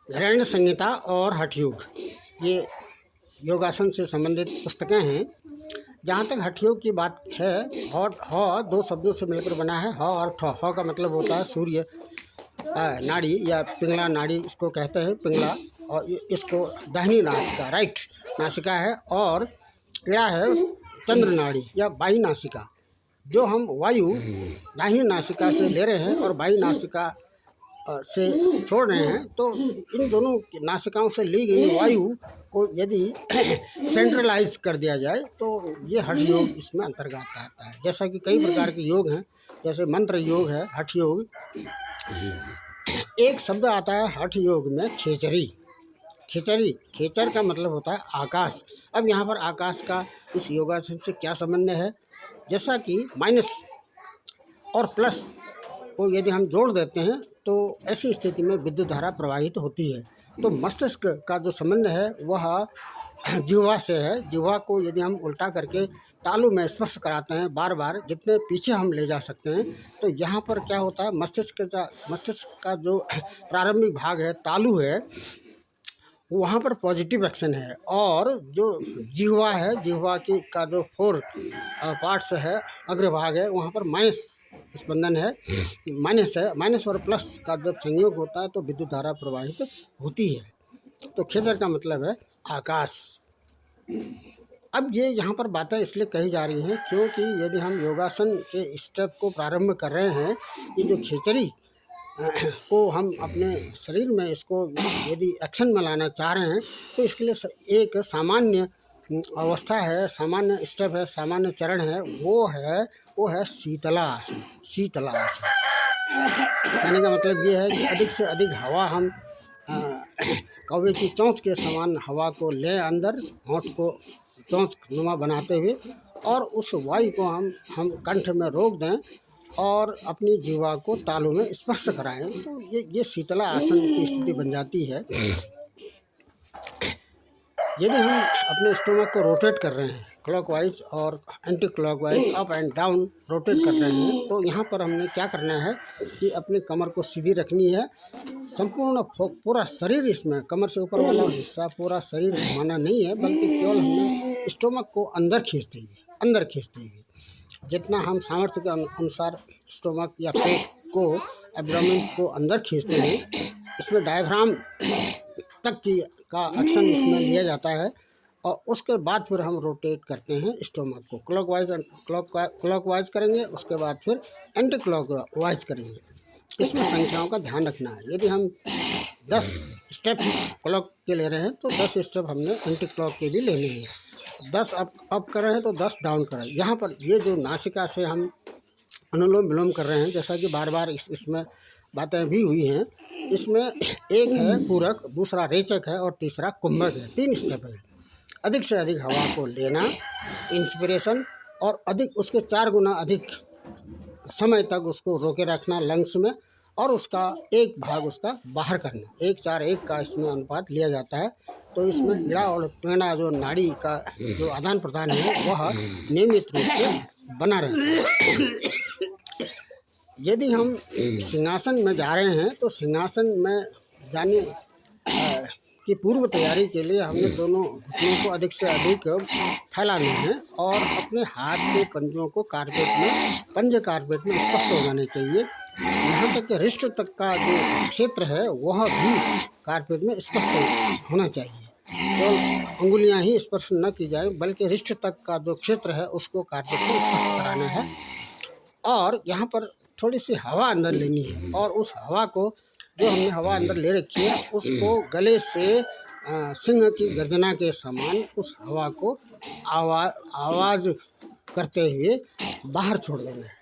हिरण्य संहिता और हठ योग, ये योगासन से संबंधित पुस्तकें हैं। जहाँ तक हठ योग की बात है, ह दो शब्दों से मिलकर बना है। ह और ठ। ह का मतलब होता है सूर्य नाड़ी या पिंगला नाड़ी, इसको कहते हैं पिंगला, और इसको दाहिनी नासिका, राइट नासिका है, और इड़ा है चंद्र नाड़ी या बाई नासिका। जो हम वायु दाहिनी नासिका से ले रहे हैं और बाई नासिका से छोड़ रहे हैं, तो इन दोनों नासिकाओं से ली गई वायु को यदि सेंट्रलाइज कर दिया जाए तो ये हठ योग इसमें अंतर्गत आता है। जैसा कि कई प्रकार के योग हैं, जैसे मंत्र योग है, हठ योग। एक शब्द आता है हठ योग में, खेचरी। खेचरी, खेचर का मतलब होता है आकाश। अब यहाँ पर आकाश का इस योगासन से क्या संबंध है? जैसा कि माइनस और प्लस को यदि हम जोड़ देते हैं तो ऐसी स्थिति में विद्युत धारा प्रवाहित होती है। तो मस्तिष्क का जो संबंध है वह जिह्वा से है। जिह्वा को यदि हम उल्टा करके तालु में स्पर्श कराते हैं बार बार, जितने पीछे हम ले जा सकते हैं, तो यहाँ पर क्या होता है, मस्तिष्क का जो प्रारंभिक भाग है, तालु है, वहाँ पर पॉजिटिव एक्शन है। और जो जिह्वा है, जिह्वा की का जो 4 पार्ट्स है, अग्रभाग है, वहाँ पर माइनस स्पंदन है, माइनस है। माइनस और प्लस का जब संयोग होता है तो विद्युत धारा प्रवाहित होती है। तो खेचर का मतलब है आकाश। अब ये यहाँ पर बातें इसलिए कही जा रही हैं क्योंकि यदि हम योगासन के स्टेप को प्रारंभ कर रहे हैं, ये जो खेचरी को हम अपने शरीर में इसको यदि एक्शन में लाना चाह रहे हैं, तो इसके लिए एक सामान्य अवस्था है, सामान्य स्टेप है, सामान्य चरण है, वो है शीतलासन। शीतलासन कहने का मतलब ये है कि अधिक से अधिक हवा हम कौवे की चोंच के समान हवा को ले अंदर, होंठ को चोंच नुमा बनाते हुए, और उस वायु को हम कंठ में रोक दें और अपनी जीवा को तालु में स्पर्श कराएं, तो ये शीतला आसन की स्थिति बन जाती है। यदि हम अपने स्टोमक को रोटेट कर रहे हैं क्लॉकवाइज और anti clockwise, up and down rotate कर रहे हैं, तो यहाँ पर हमने क्या करना है कि अपनी कमर को सीधी रखनी है। संपूर्ण पूरा शरीर, इसमें कमर से ऊपर वाला हिस्सा पूरा शरीर घुमाना नहीं है, बल्कि केवल हमने स्टोमक को अंदर खींचते हुए जितना हम सामर्थ्य के अनुसार स्टोमक या पेट को, एब्डोमेन को अंदर खींचते हैं, इसमें डायफ्राम तक का एक्शन इसमें लिया जाता है। और उसके बाद फिर हम रोटेट करते हैं स्टोमक को, क्लॉकवाइज करेंगे, उसके बाद फिर एंटी क्लॉकवाइज करेंगे। इसमें संख्याओं का ध्यान रखना है। यदि हम 10 स्टेप क्लॉक के ले रहे हैं तो 10 स्टेप हमने एंटी क्लॉक के भी लेने हैं। 10 अप कर रहे हैं तो 10 डाउन कर रहे हैं। यहाँ पर ये जो नासिका से हम अनुलोम विलोम कर रहे हैं, जैसा कि बार बार इसमें बातें भी हुई हैं, इसमें एक है पूरक, दूसरा रेचक है और तीसरा कुंभक है। 3 स्टेप है। अधिक से अधिक हवा को लेना, इंस्पिरेशन, और अधिक उसके 4 गुना अधिक समय तक उसको रोके रखना लंग्स में, और उसका एक भाग उसका बाहर करना। 1-4-1 का इसमें अनुपात लिया जाता है। तो इसमें इड़ा और पिंगला जो नाड़ी का जो आदान प्रदान है वह नियमित रूप से बना रहता है। यदि हम सिंहासन में जा रहे हैं तो सिंहासन में जाने की पूर्व तैयारी के लिए हमने दोनों घुटनों को अधिक से अधिक फैलाना है और अपने हाथ के पंजों को पंजे कारपेट में स्पर्श हो जाने चाहिए। यहाँ तक कि रिस्ट तक का जो क्षेत्र है वह भी कारपेट में स्पर्श होना चाहिए। तो अंगुलियाँ ही स्पर्श न की जाए, बल्कि रिस्ट तक का जो क्षेत्र है उसको कारपेट में स्पर्श कराना है। और यहाँ पर थोड़ी सी हवा अंदर लेनी है, और उस हवा को, जो हमने हवा अंदर ले रखी है, उसको गले से सिंह की गर्जना के समान उस हवा को आवाज़ करते हुए बाहर छोड़ देना है।